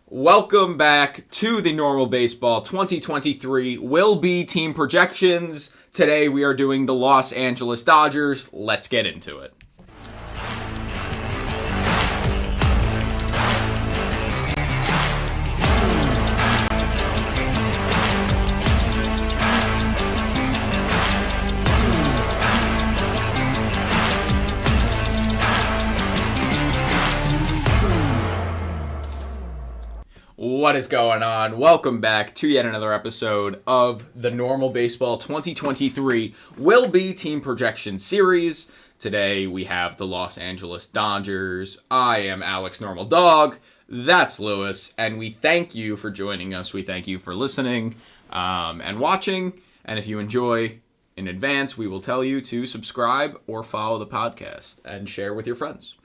Welcome back to the Normal Baseball 2023 Will Be Team Projections. Today we are doing the Los Angeles Dodgers. Let's get into it. What is going on? Welcome back to yet another episode of the Normal Baseball 2023 Will Be Team Projection Series. Today we have the Los Angeles Dodgers. I am Alex Normal Dog. That's Lewis. And we thank you for joining us. We thank you for listening and watching. And if you enjoy in advance, we will tell you to subscribe or follow the podcast and share with your friends.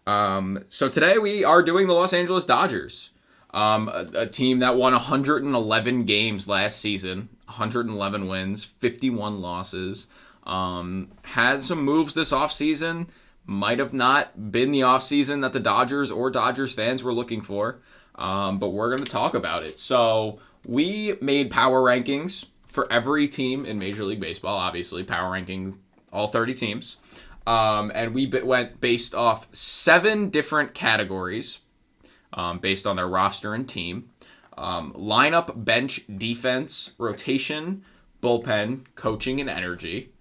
So today we are doing the Los Angeles Dodgers. A team that won 111 games last season, 111 wins, 51 losses. Had some moves this offseason. Might have not been the offseason that the Dodgers or Dodgers fans were looking for, but we're going to talk about it. So we made power rankings for every team in Major League Baseball, obviously, power ranking all 30 teams. And we went based off 7 different categories. Based on their roster and team. Lineup, bench, defense, rotation, bullpen, coaching, and energy.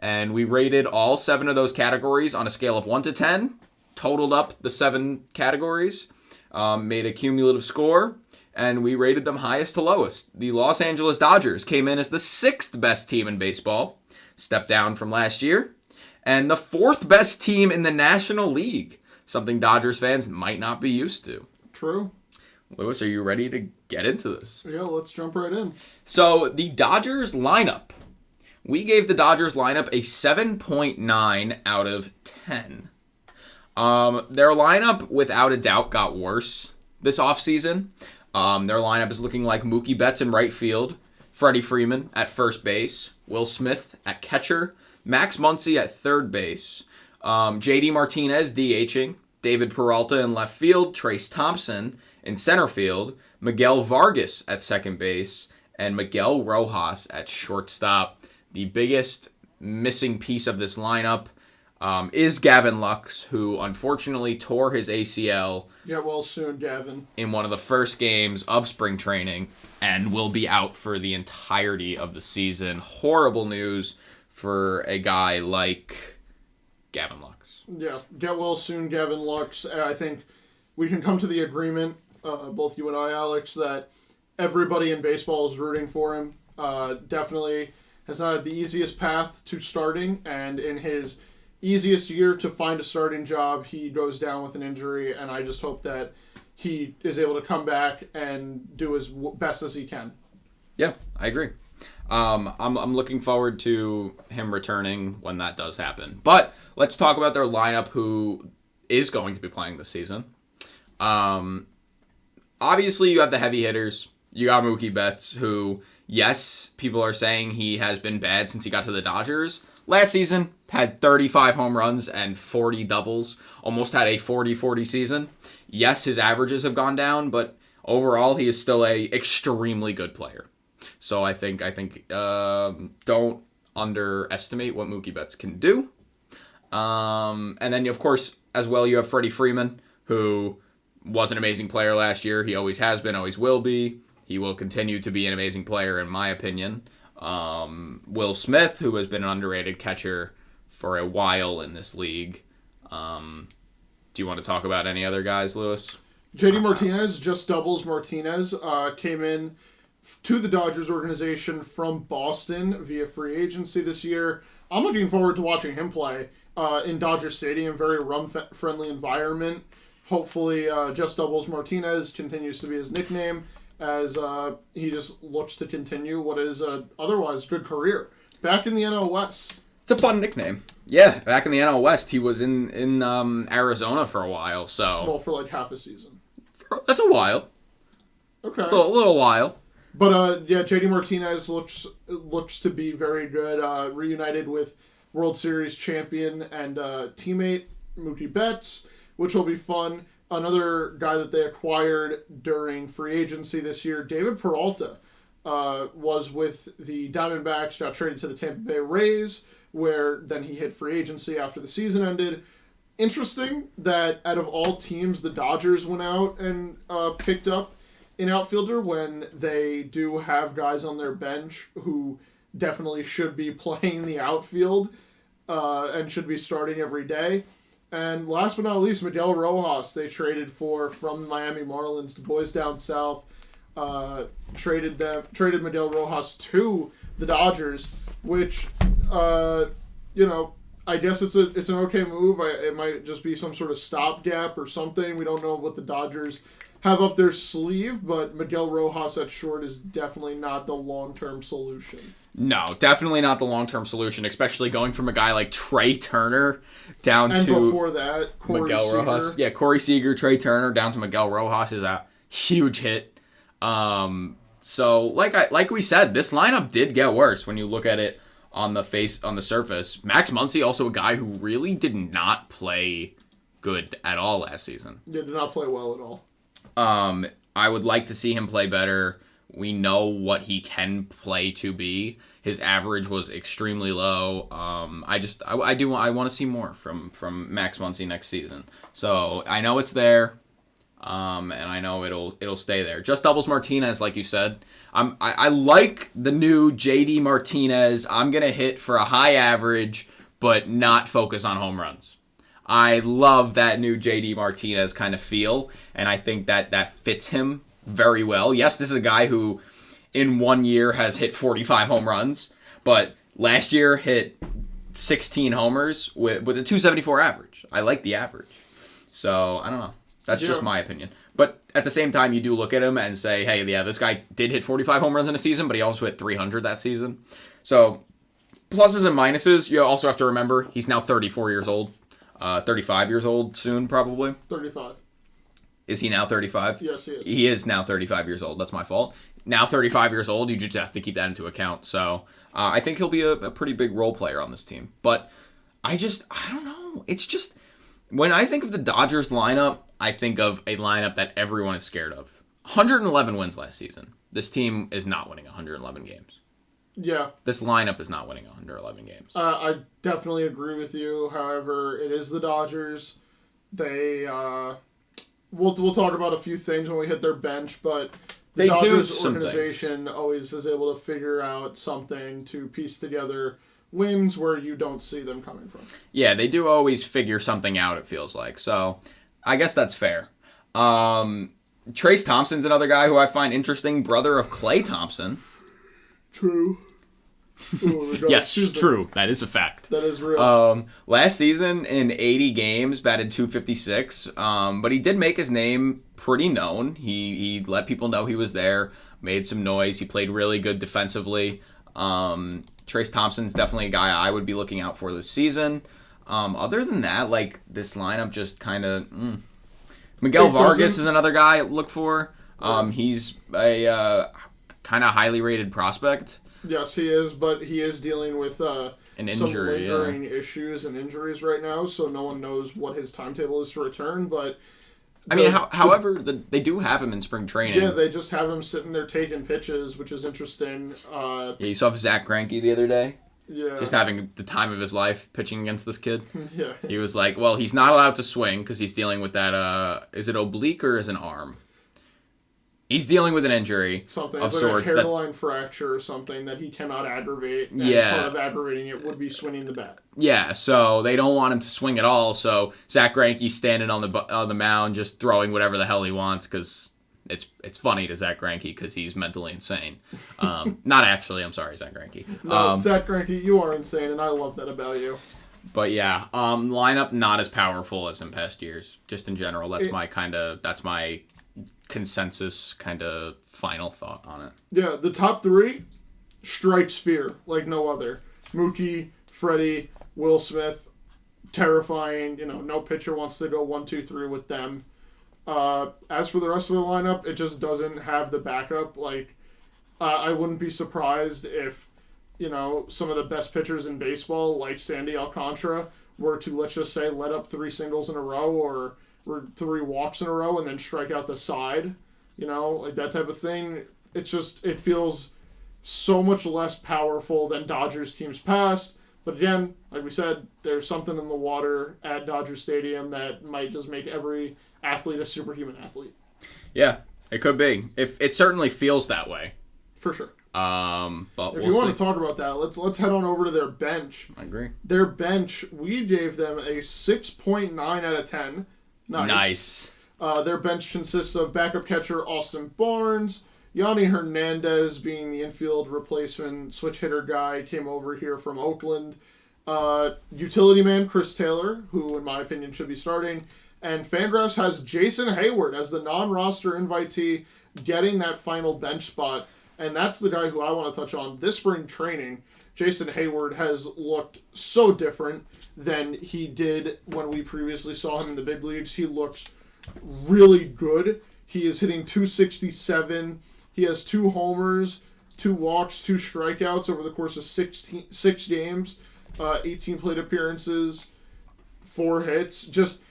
And we rated all 7 of those categories on a scale of 1 to 10. Totaled up the 7 categories. Made a cumulative score. And we rated them highest to lowest. The Los Angeles Dodgers came in as the 6th best team in baseball. Stepped down from last year. And the 4th best team in the National League. Something Dodgers fans might not be used to. True. Lewis, are you ready to get into this? Yeah, let's jump right in. So, the Dodgers lineup. We gave the Dodgers lineup a 7.9 out of 10. Their lineup, without a doubt, got worse this offseason. Their lineup is looking like Mookie Betts in right field, Freddie Freeman at first base, Will Smith at catcher, Max Muncy at third base, JD Martinez DHing, David Peralta in left field, Trace Thompson in center field, Miguel Vargas at second base, and Miguel Rojas at shortstop. The biggest missing piece of this lineup is Gavin Lux, who unfortunately tore his ACL. Get well soon, Gavin. In one of the first games of spring training and will be out for the entirety of the season. Horrible news for a guy like Gavin Lux. Yeah, get well soon, Gavin Lux. I think we can come to the agreement, both you and I, Alex, that everybody in baseball is rooting for him. Definitely has not had the easiest path to starting, and in his easiest year to find a starting job, he goes down with an injury, and I just hope that he is able to come back and do as best as he can. Yeah, I agree. I'm looking forward to him returning when that does happen. But let's talk about their lineup, who is going to be playing this season. Obviously, you have the heavy hitters. You got Mookie Betts, who, yes, people are saying he has been bad since he got to the Dodgers. Last season, had 35 home runs and 40 doubles. Almost had a 40-40 season. Yes, his averages have gone down, but overall, he is still a extremely good player. So I think don't underestimate what Mookie Betts can do. And then, of course, as well, you have Freddie Freeman, who was an amazing player last year. He always has been, always will be. He will continue to be an amazing player, in my opinion. Will Smith, who has been an underrated catcher for a while in this league. Do you want to talk about any other guys, Lewis? JD Martinez, just doubles Martinez, came in to the Dodgers organization from Boston via free agency this year. I'm looking forward to watching him play in Dodger Stadium, very run-friendly environment. Hopefully, Just Doubles Martinez continues to be his nickname as he just looks to continue what is a otherwise good career. Back in the NL West. It's a fun nickname. Yeah, back in the NL West, he was in Arizona for a while. So Well, for like half a season. That's a while. Okay. A little while. But yeah, JD Martinez looks to be very good. Reunited with World Series champion and teammate Mookie Betts, which will be fun. another guy that they acquired during free agency this year, David Peralta, was with the Diamondbacks, got traded to the Tampa Bay Rays, where then he hit free agency after the season ended. Interesting that out of all teams, the Dodgers went out and picked up an outfielder when they do have guys on their bench who definitely should be playing the outfield and should be starting every day. And last but not least, Miguel Rojas, they traded for from Miami Marlins, the boys down south. Traded Miguel Rojas to the Dodgers, which I guess it's an okay move. It might just be some sort of stopgap or something. We don't know what the Dodgers have up their sleeve, but Miguel Rojas at short is definitely not the long-term solution. No, definitely not the long-term solution, especially going from a guy like Trey Turner down and to before that, Miguel Seager. Rojas. Yeah, Corey Seager, Trey Turner down to Miguel Rojas is a huge hit. So like we said, this lineup did get worse when you look at it on the surface. Max Muncy, also a guy who really did not play good at all last season. Yeah, did not play well at all. I would like to see him play better. We know what he can play to be. His average was extremely low. I want to see more from Max Muncy next season. So I know it's there, and I know it'll stay there. Just Doubles Martinez, like you said. I like the new JD Martinez. I'm gonna hit for a high average, but not focus on home runs. I love that new JD Martinez kind of feel, and I think that fits him very well. Yes, this is a guy who in 1 year has hit 45 home runs, but last year hit 16 homers with a 274 average. I like the average. So, I don't know. That's just my opinion. But at the same time, you do look at him and say, hey, yeah, this guy did hit 45 home runs in a season, but he also hit 300 that season. So, pluses and minuses, you also have to remember he's now 34 years old. 35 years old soon, probably. 35. Is he now 35? Yes, he is. He is now 35 years old. That's my fault. Now 35 years old, you just have to keep that into account. So I think he'll be a pretty big role player on this team. But I don't know. It's just, when I think of the Dodgers lineup, I think of a lineup that everyone is scared of. 111 wins last season. This team is not winning 111 games. Yeah. This lineup is not winning 111 games. I definitely agree with you. However, it is the Dodgers. They, we'll talk about a few things when we hit their bench, but the Dodgers organization always is able to figure out something to piece together wins where you don't see them coming from. Yeah, they do always figure something out, it feels like. So, I guess that's fair. Trace Thompson's another guy who I find interesting, brother of Klay Thompson. True. Oh, yes, true. That is a fact. That is real. Last season in 80 games, batted .256. But he did make his name pretty known. He let people know he was there, made some noise. He played really good defensively. Trace Thompson's definitely a guy I would be looking out for this season. Other than that, like, this lineup just kind of... Miguel Vargas is another guy I look for. He's a kind of highly rated prospect. Yes, he is, but he is dealing with an injury, some lingering issues and injuries right now, so no one knows what his timetable is to return, but... however, they do have him in spring training. Yeah, they just have him sitting there taking pitches, which is interesting. You saw Zach Greinke the other day? Yeah. Just having the time of his life pitching against this kid. Yeah. He was like, well, he's not allowed to swing because he's dealing with that, is it oblique or is it an arm? He's dealing with an injury something of like sorts. A hairline fracture or something that he cannot aggravate. And part of aggravating it would be swinging the bat. Yeah, so they don't want him to swing at all. So Zach Greinke's standing on the mound just throwing whatever the hell he wants because it's funny to Zach Greinke because he's mentally insane. Not actually. I'm sorry, Zach Greinke. No, Zach Greinke, you are insane, and I love that about you. But yeah, lineup not as powerful as in past years. Just in general, that's my consensus kind of final thought on it. Yeah, the top three strikes fear like no other. Mookie, Freddie, Will Smith, terrifying. No pitcher wants to go 1, 2, 3 with them. As for the rest of the lineup, it just doesn't have the backup. Like, I wouldn't be surprised if, some of the best pitchers in baseball, like Sandy Alcantara, were to, let's just say, let up 3 singles in a row or or 3 walks in a row and then strike out the side, like that type of thing. It feels so much less powerful than Dodgers teams past. But again, like we said, there's something in the water at Dodger Stadium that might just make every athlete a superhuman athlete. Yeah, it could be. If it certainly feels that way. For sure. But if you want to talk about that, let's head on over to their bench. I agree. Their bench, we gave them a 6.9 out of 10. Nice. Their bench consists of backup catcher Austin Barnes, Yanni Hernandez being the infield replacement switch hitter guy, came over here from Oakland. Utility man Chris Taylor, who in my opinion should be starting. And Fangraphs has Jason Hayward as the non-roster invitee getting that final bench spot. And that's the guy who I want to touch on. This spring training, Jason Hayward has looked so different than he did when we previously saw him in the big leagues. He looks really good. He is hitting .267. He has 2 homers, 2 walks, 2 strikeouts over the course of 6 games, 18 plate appearances, 4 hits.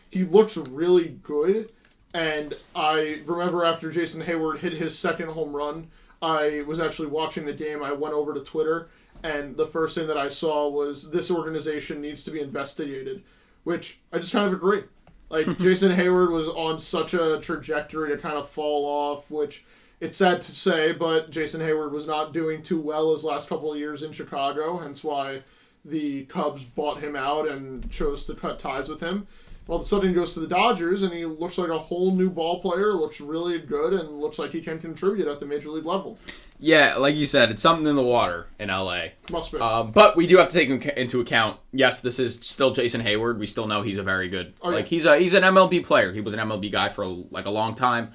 He looks really good. And I remember after Jason Hayward hit his second home run, I was actually watching the game. I went over to Twitter, and the first thing that I saw was this organization needs to be investigated, which I just kind of agree. Like, Jason Hayward was on such a trajectory to kind of fall off, which it's sad to say, but Jason Hayward was not doing too well his last couple of years in Chicago, hence why the Cubs bought him out and chose to cut ties with him. All of a sudden he goes to the Dodgers, and he looks like a whole new ball player, looks really good, and looks like he can contribute at the major league level. Yeah, like you said, it's something in the water in LA. Must be. But we do have to take into account, yes, this is still Jason Hayward. We still know he's a very good, he's an MLB player. He was an MLB guy for a long time.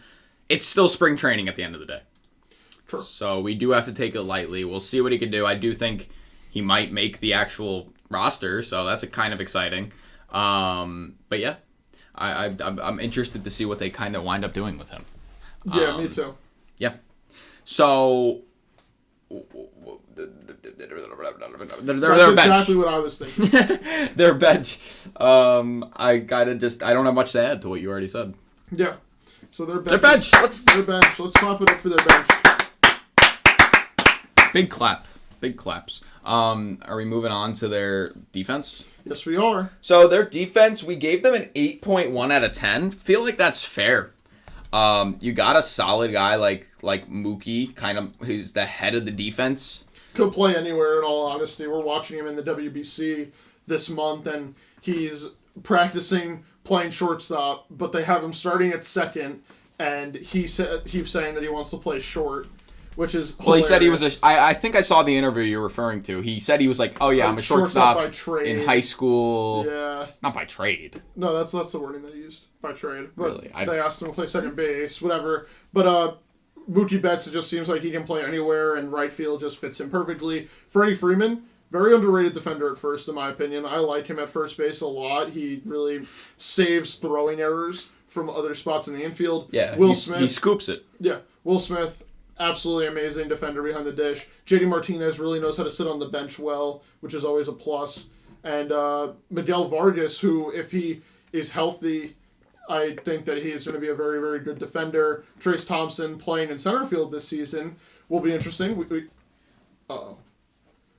It's still spring training at the end of the day. True. So we do have to take it lightly. We'll see what he can do. I do think he might make the actual roster, so that's kind of exciting. But yeah, I'm interested to see what they kind of wind up doing with him. Yeah, me too. Yeah. So That's exactly what I was thinking. Their bench. I don't have much to add to what you already said. Yeah. So their bench. Their bench. Let's clap it up for their bench. Big clap. Big claps. Are we moving on to their defense? Yes, we are. So their defense, we gave them an 8.1 out of 10. Feel like that's fair. You got a solid guy like Mookie, kind of who's the head of the defense. Could play anywhere, in all honesty. We're watching him in the WBC this month, and he's practicing playing shortstop, but they have him starting at second, and he keeps saying that he wants to play short, which is hilarious. Well, he said he was I think I saw the interview you're referring to. He said he was like, oh yeah, I'm a shortstop by trade. In high school. Yeah. Not by trade. No, that's the wording they used, by trade. But really? They asked him to play second base, whatever. But Mookie Betts, it just seems like he can play anywhere, and right field just fits him perfectly. Freddie Freeman, very underrated defender at first, in my opinion. I like him at first base a lot. He really saves throwing errors from other spots in the infield. Yeah, Will Smith. He scoops it. Yeah, Will Smith, absolutely amazing defender behind the dish. JD Martinez really knows how to sit on the bench well, which is always a plus. And Miguel Vargas, who, if he is healthy, I think that he is going to be a very, very good defender. Trace Thompson playing in center field this season will be interesting.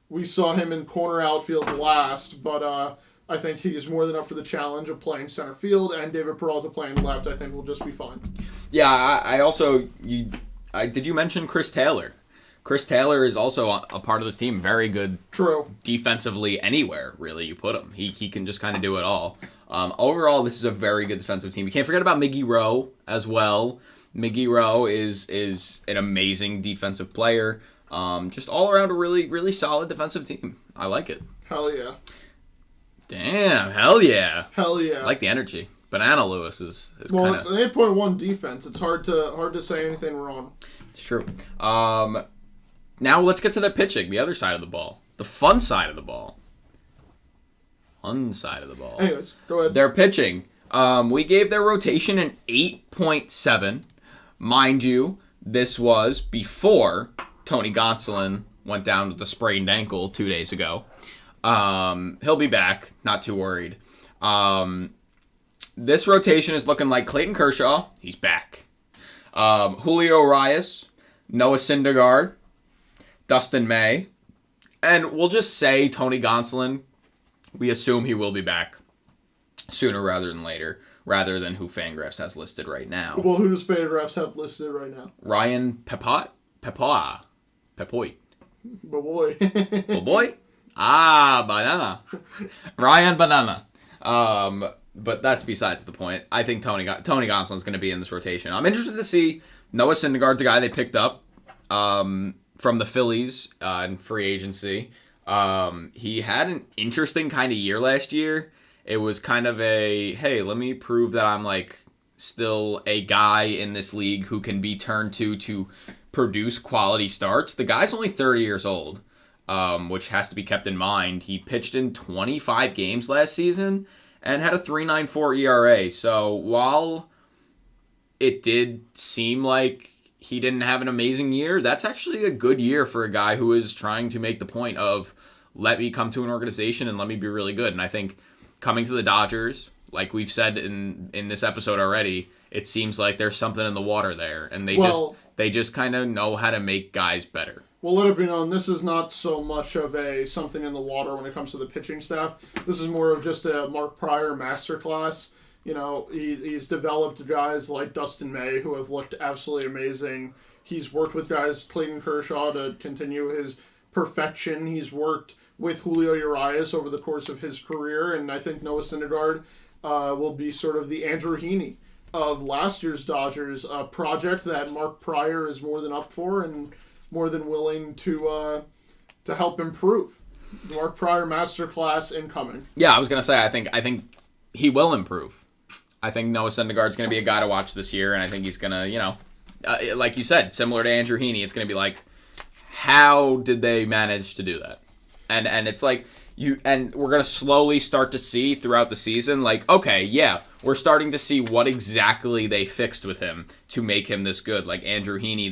We saw him in corner outfield last, but I think he is more than up for the challenge of playing center field, and David Peralta playing left I think will just be fine. Yeah, I also... did you mention Chris Taylor? Chris Taylor is also a part of this team. Very good. True. Defensively anywhere, really, you put him. He can just kind of do it all. Overall, this is a very good defensive team. You can't forget about Miggy Rowe as well. Miggy Rowe is an amazing defensive player. Just all around a really, really solid defensive team. I like it. Hell yeah. Damn, hell yeah. Hell yeah. I like the energy. Banana Lewis is well, kinda... it's an 8.1 defense. It's hard to say anything wrong. It's true. Now let's get to the pitching, the other side of the ball. The fun side of the ball. Anyways, go ahead. Their pitching. We gave their rotation an 8.7. Mind you, this was before Tony Gonsolin went down with a sprained ankle 2 days ago. He'll be back. Not too worried. this rotation is looking like Clayton Kershaw. He's back. Julio Urias, Noah Syndergaard, Dustin May, and we'll just say Tony Gonsolin. We assume he will be back sooner rather than later, rather than who Fangraphs has listed right now. Well, who does Fangraphs have listed right now? Ryan Pepoit? Pepoit. But boy. Oh boy. Banana. Ryan Banana. But that's besides the point. I think Tony Gonsolin's going to be in this rotation. I'm interested to see Noah Syndergaard's a guy they picked up from the Phillies in free agency. He had an interesting kind of year last year. It was kind of a, hey, let me prove that I'm like still a guy in this league who can be turned to produce quality starts. The guy's only 30 years old, which has to be kept in mind. He pitched in 25 games last season and had a 3.94 ERA. So while it did seem like he didn't have an amazing year, that's actually a good year for a guy who is trying to make the point of, let me come to an organization and let me be really good. And I think coming to the Dodgers, like we've said in this episode already, it seems like there's something in the water there, and they just kind of know how to make guys better. Well, let it be known, this is not so much of a something in the water when it comes to the pitching staff. This is more of just a Mark Prior masterclass. You know, he's developed guys like Dustin May who have looked absolutely amazing. He's worked with guys, Clayton Kershaw, to continue his perfection. He's worked with Julio Urias over the course of his career, and I think Noah Syndergaard will be sort of the Andrew Heaney of last year's Dodgers, a project that Mark Prior is more than up for and more than willing to help improve. Mark Prior masterclass incoming. Yeah, I was gonna say I think he will improve. I think Noah Syndergaard's gonna be a guy to watch this year, and I think he's gonna, like you said, similar to Andrew Heaney, it's gonna be like, how did they manage to do that? And it's like we're gonna slowly start to see throughout the season, like, okay, yeah, we're starting to see what exactly they fixed with him to make him this good. Like Andrew Heaney,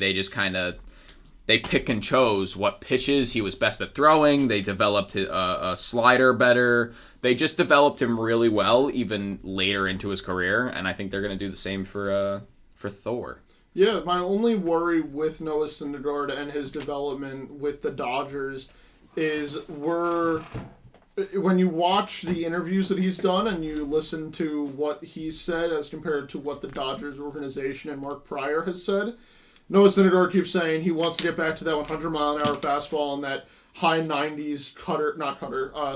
they pick and chose what pitches he was best at throwing. They developed a slider better. They just developed him really well, even later into his career. And I think they're going to do the same for Thor. Yeah, my only worry with Noah Syndergaard and his development with the Dodgers is when you watch the interviews that he's done and you listen to what he said as compared to what the Dodgers organization and Mark Prior has said, Noah Syndergaard keeps saying he wants to get back to that 100-mile-an-hour fastball and that high 90s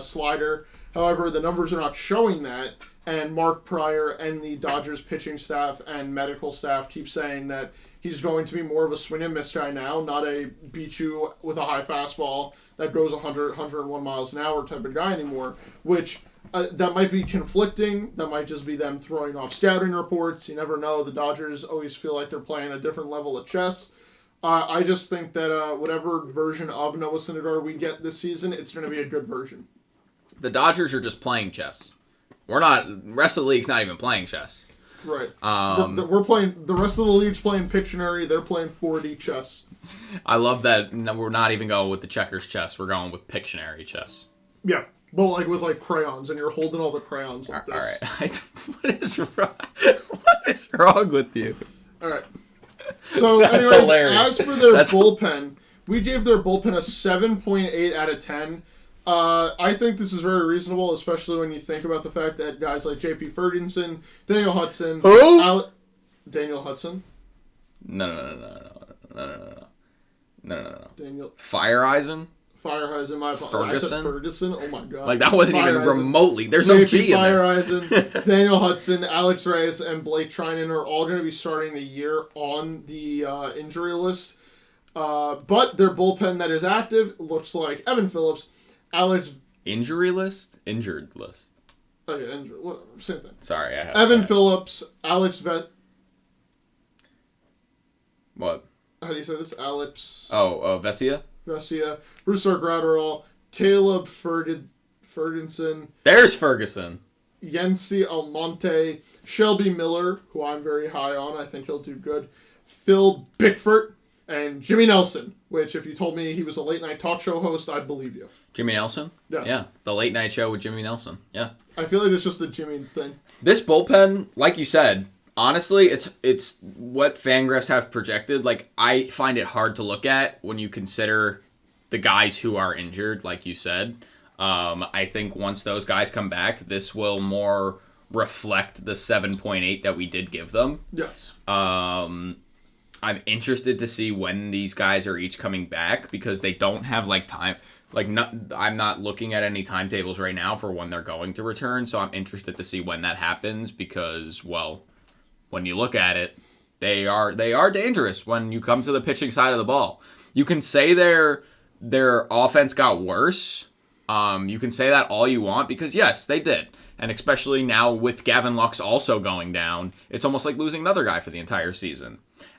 slider. However, the numbers are not showing that, and Mark Prior and the Dodgers pitching staff and medical staff keep saying that he's going to be more of a swing and miss guy now, not a beat you with a high fastball that goes 101 miles an hour type of guy anymore, which that might be conflicting. That might just be them throwing off scouting reports. You never know. The Dodgers always feel like they're playing a different level of chess. I just think that whatever version of Noah Syndergaard we get this season, it's going to be a good version. The Dodgers are just playing chess. The rest of the league's not even playing chess. Right. We're playing, the rest of the league's playing Pictionary, they're playing 4D chess. I love that we're not even going with the checkers chess, we're going with Pictionary chess. Yeah. But with crayons, and you're holding all the crayons like this. All right. What is wrong with you? All right. So, anyways, hilarious. As for their bullpen, we gave their bullpen a 7.8 out of 10. I think this is very reasonable, especially when you think about the fact that guys like J.P. Ferguson, Daniel Hudson... Who? Daniel Hudson? No. Daniel... Fireeisen, my apologies. Ferguson? Ferguson? Oh my god. Like, that wasn't even remotely... There's no G in there. Fireeisen, Daniel Hudson, Alex Reyes, and Blake Treinen are all going to be starting the year on the injury list. But their bullpen that is active looks like Evan Phillips, Injury list? Injured list. Oh yeah, same thing. Sorry, I have Evan Phillips, Alex What? How do you say this? Alex... Vesia? Vesia, Brusdar Graterol, Caleb Ferguson. There's Ferguson. Yency Almonte, Shelby Miller, who I'm very high on. I think he'll do good. Phil Bickford, and Jimmy Nelson, which if you told me he was a late night talk show host, I'd believe you. Jimmy Nelson? Yes. Yeah, the late night show with Jimmy Nelson. Yeah. I feel like it's just the Jimmy thing. This bullpen, like you said, honestly, it's what Fangraphs have projected. Like, I find it hard to look at when you consider the guys who are injured, like you said. I think once those guys come back, this will more reflect the 7.8 that we did give them. Yes. I'm interested to see when these guys are each coming back because they don't have like time. I'm not looking at any timetables right now for when they're going to return, so I'm interested to see when that happens because, well, when you look at it, they are dangerous when you come to the pitching side of the ball. You can say their offense got worse. You can say that all you want because, yes, they did. And especially now with Gavin Lux also going down, it's almost like losing another guy for the entire season.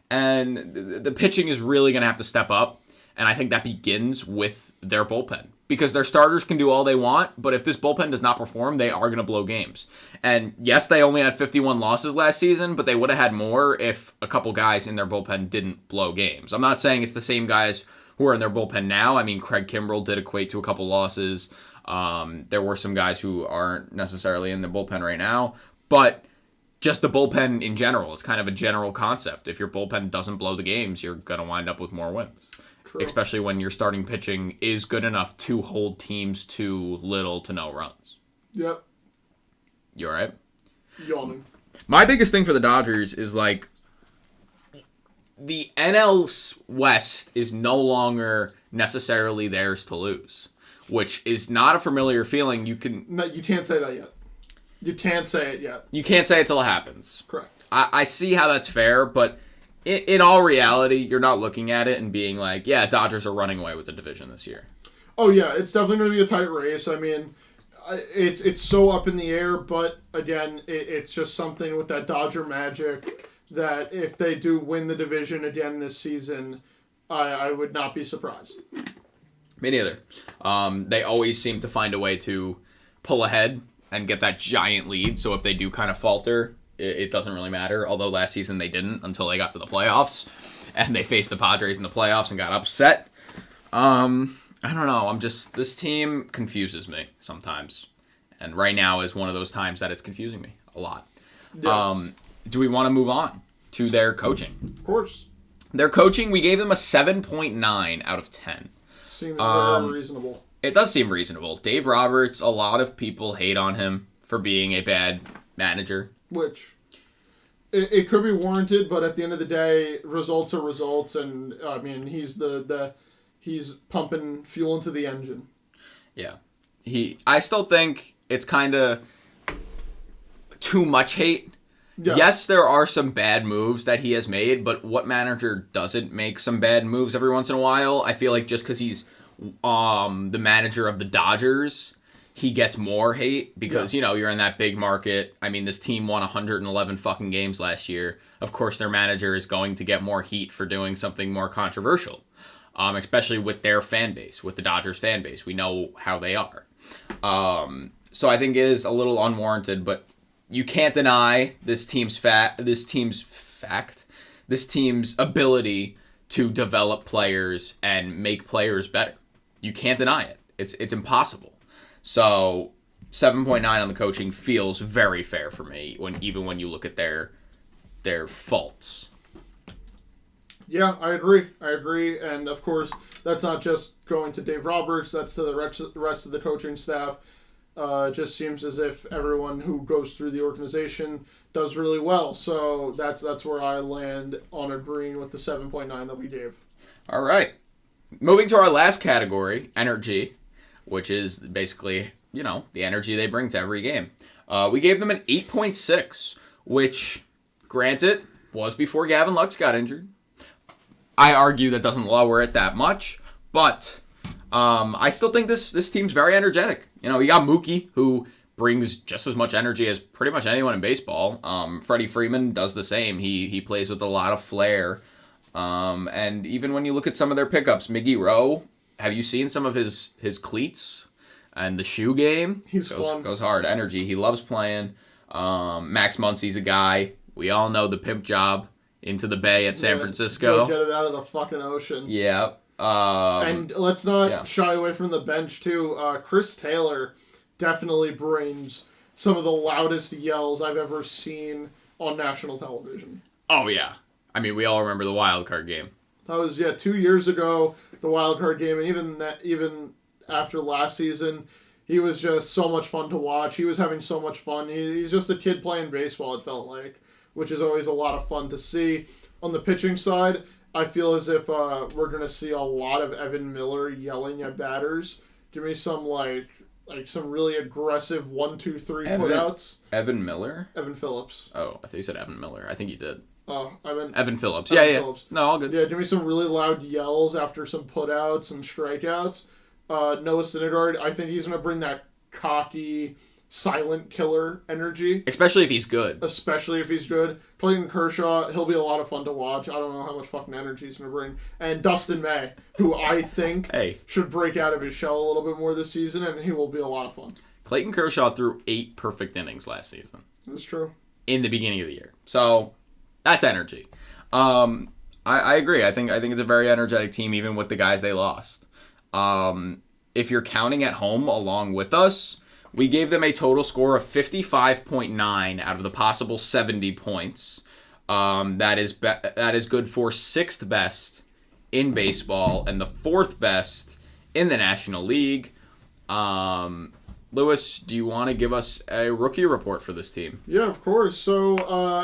And the pitching is really going to have to step up. And I think that begins with their bullpen. Because their starters can do all they want, but if this bullpen does not perform, they are going to blow games. And yes, they only had 51 losses last season, but they would have had more if a couple guys in their bullpen didn't blow games. I'm not saying it's the same guys who are in their bullpen now. I mean, Craig Kimbrell did equate to a couple losses. There were some guys who aren't necessarily in the bullpen right now, but just the bullpen in general. It's kind of a general concept. If your bullpen doesn't blow the games, you're going to wind up with more wins. True. Especially when your starting pitching is good enough to hold teams to little to no runs. Yep. You all right? Yawning. My biggest thing for the Dodgers is, like, the NL West is no longer necessarily theirs to lose, which is not a familiar feeling. No, you can't say that yet. You can't say it yet. You can't say it till it happens. Correct. I see how that's fair, but in all reality, you're not looking at it and being like, yeah, Dodgers are running away with the division this year. Oh, yeah, it's definitely going to be a tight race. I mean, it's so up in the air, but again, it's just something with that Dodger magic that if they do win the division again this season, I would not be surprised. Me neither. They always seem to find a way to pull ahead and get that giant lead, so if they do kind of falter, it doesn't really matter, although last season they didn't until they got to the playoffs, and they faced the Padres in the playoffs and got upset. I don't know, this team confuses me sometimes, and right now is one of those times that it's confusing me a lot. Yes. Do we want to move on to their coaching? Of course. Their coaching, we gave them a 7.9 out of 10. Seems very reasonable. It does seem reasonable. Dave Roberts, a lot of people hate on him for being a bad manager. Which, it could be warranted, but at the end of the day, results are results, and I mean, he's he's pumping fuel into the engine. Yeah. I still think it's kind of too much hate. Yeah. Yes, there are some bad moves that he has made, but what manager doesn't make some bad moves every once in a while? I feel like just because he's the manager of the Dodgers, he gets more hate because, yes, you're in that big market. I mean, this team won 111 fucking games last year. Of course, their manager is going to get more heat for doing something more controversial, especially with their fan base, with the Dodgers fan base. We know how they are. So I think it is a little unwarranted, but you can't deny this team's ability to develop players and make players better. You can't deny it. It's impossible. So 7.9 on the coaching feels very fair for me even when you look at their faults. Yeah, I agree. And of course, that's not just going to Dave Roberts, that's to the rest of the coaching staff. It just seems as if everyone who goes through the organization does really well. So that's where I land on agreeing with the 7.9 that we gave. All right. Moving to our last category, energy, which is basically, the energy they bring to every game. We gave them an 8.6, which, granted, was before Gavin Lux got injured. I argue that doesn't lower it that much, but I still think this team's very energetic. You got Mookie, who brings just as much energy as pretty much anyone in baseball. Freddie Freeman does the same. He plays with a lot of flair. And even when you look at some of their pickups, Miggy Rowe, have you seen some of his cleats and the shoe game? Goes hard. Energy. He loves playing. Max Muncy's a guy. We all know the pimp job. into the bay at San Go Francisco. get it out of the fucking ocean. Yeah. And let's not shy away from the bench, too. Chris Taylor definitely brings some of the loudest yells I've ever seen on national television. Oh, yeah. I mean, we all remember the wild card game. That was 2 years ago, the wild card game, and even after last season, he was just so much fun to watch. He was having so much fun. He's just a kid playing baseball, it felt like, which is always a lot of fun to see. On the pitching side, I feel as if we're going to see a lot of Evan Miller yelling at batters. Give me some, some really aggressive 1-2-3 putouts. Evan Miller? Evan Phillips. Oh, I thought you said Evan Miller. I think you did. Oh, Evan Phillips. Evan Yeah. Phillips. No, all good. Yeah, give me some really loud yells after some putouts and strikeouts. Noah Syndergaard, I think he's going to bring that cocky, silent killer energy. Especially if he's good. Clayton Kershaw, he'll be a lot of fun to watch. I don't know how much fucking energy he's going to bring. And Dustin May, who I think should break out of his shell a little bit more this season, and he will be a lot of fun. Clayton Kershaw threw 8 perfect innings last season. That's true. In the beginning of the year. So, that's energy. I agree. I think it's a very energetic team, even with the guys they lost. If you're counting at home along with us, we gave them a total score of 55.9 out of the possible 70 points. That is good for 6th best in baseball and the 4th best in the National League. Lewis, do you want to give us a rookie report for this team? Yeah, of course. So,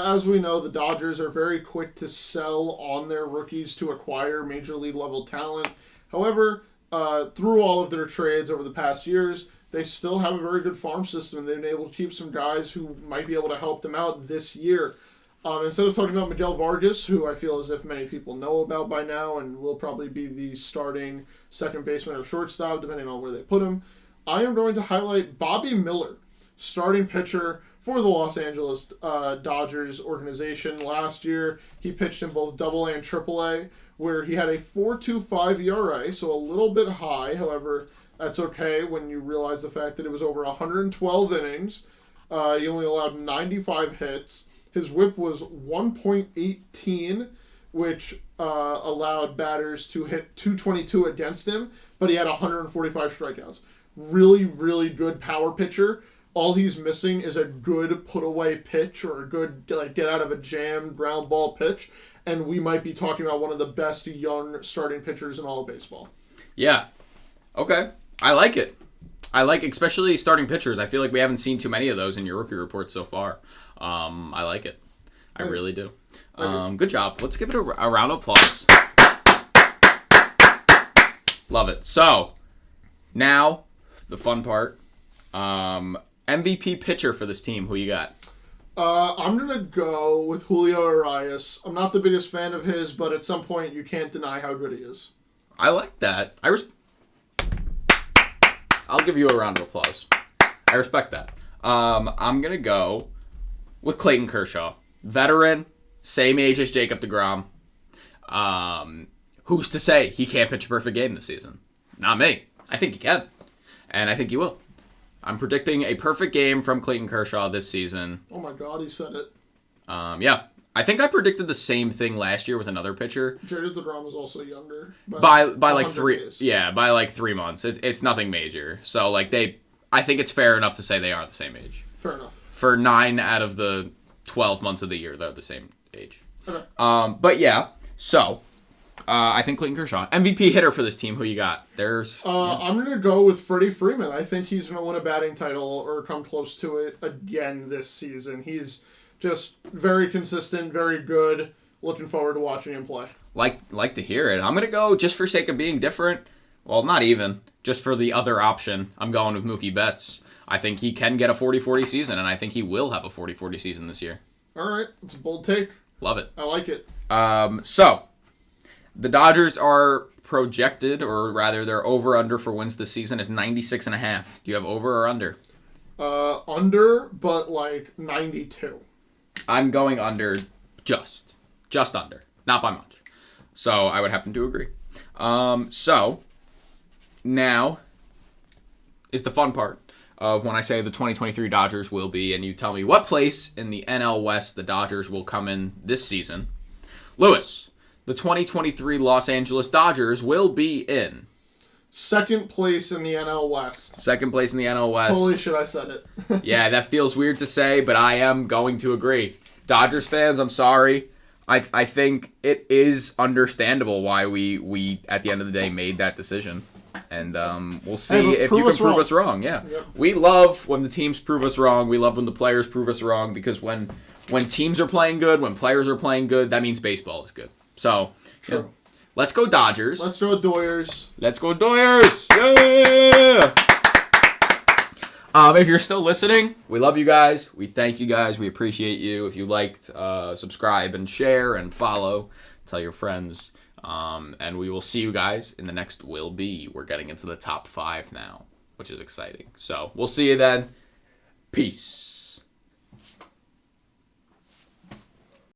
as we know, the Dodgers are very quick to sell on their rookies to acquire major league level talent. However, through all of their trades over the past years, they still have a very good farm system, and they've been able to keep some guys who might be able to help them out this year. Instead of talking about Miguel Vargas, who I feel as if many people know about by now and will probably be the starting second baseman or shortstop, depending on where they put him, I am going to highlight Bobby Miller, starting pitcher for the Los Angeles Dodgers organization. Last year, he pitched in both AA and AAA, where he had a 4.25 ERA, so a little bit high. However, that's okay when you realize the fact that it was over 112 innings. He only allowed 95 hits. His whip was 1.18, which allowed batters to hit 222 against him, but he had 145 strikeouts. Really, really good power pitcher. All he's missing is a good put-away pitch or a good get-out-of-a-jam ground ball pitch, and we might be talking about one of the best young starting pitchers in all of baseball. Yeah. Okay. I like it. I like especially starting pitchers. I feel like we haven't seen too many of those in your rookie report so far. I like it. I really do. Good job. Let's give it a round of applause. Love it. So, now, the fun part. MVP pitcher for this team. Who you got? I'm going to go with Julio Urias. I'm not the biggest fan of his, but at some point you can't deny how good he is. I like that. I'll give you a round of applause. I respect that. I'm going to go with Clayton Kershaw. Veteran, same age as Jacob deGrom. Who's to say he can't pitch a perfect game this season? Not me. I think he can. And I think he will. I'm predicting a perfect game from Clayton Kershaw this season. Oh my God, he said it. Yeah. I think I predicted the same thing last year with another pitcher. Jacob deGrom was also younger. By like 3 days. Yeah, by like 3 months. It's nothing major. So like I think it's fair enough to say they are the same age. Fair enough. For 9 out of the 12 months of the year, they're the same age. Okay. But yeah, so I think Clayton Kershaw, MVP hitter for this team. Who you got? I'm gonna go with Freddie Freeman. I think he's gonna win a batting title or come close to it again this season. He's just very consistent, very good. Looking forward to watching him play. Like to hear it. I'm gonna go just for sake of being different. Well, not even just for the other option. I'm going with Mookie Betts. I think he can get a 40-40 season, and I think he will have a 40-40 season this year. All right, it's a bold take. Love it. I like it. So, the Dodgers are projected, or rather their over-under for wins this season is 96.5. Do you have over or under? Under, but like 92. I'm going under just under. Not by much. So, I would happen to agree. So, now is the fun part of when I say the 2023 Dodgers will be, and you tell me what place in the NL West the Dodgers will come in this season. Lewis, the 2023 Los Angeles Dodgers will be in second place in the NL West. second place in the NL West. Holy shit, I said it. Yeah, that feels weird to say, but I am going to agree. Dodgers fans, I'm sorry. I think it is understandable why we at the end of the day made that decision. And we'll see if you can prove us wrong. Yeah. Yep. We love when the teams prove us wrong. We love when the players prove us wrong because when teams are playing good, when players are playing good, that means baseball is good. So, True. yeah. Let's go Dodgers. Let's throw Doyers. Let's go Doyers! Yeah! If you're still listening, we love you guys. We thank you guys. We appreciate you. If you liked, subscribe and share and follow. Tell your friends. And we will see you guys in the next Will Be. We're getting into the top 5 now, which is exciting. So we'll see you then. Peace.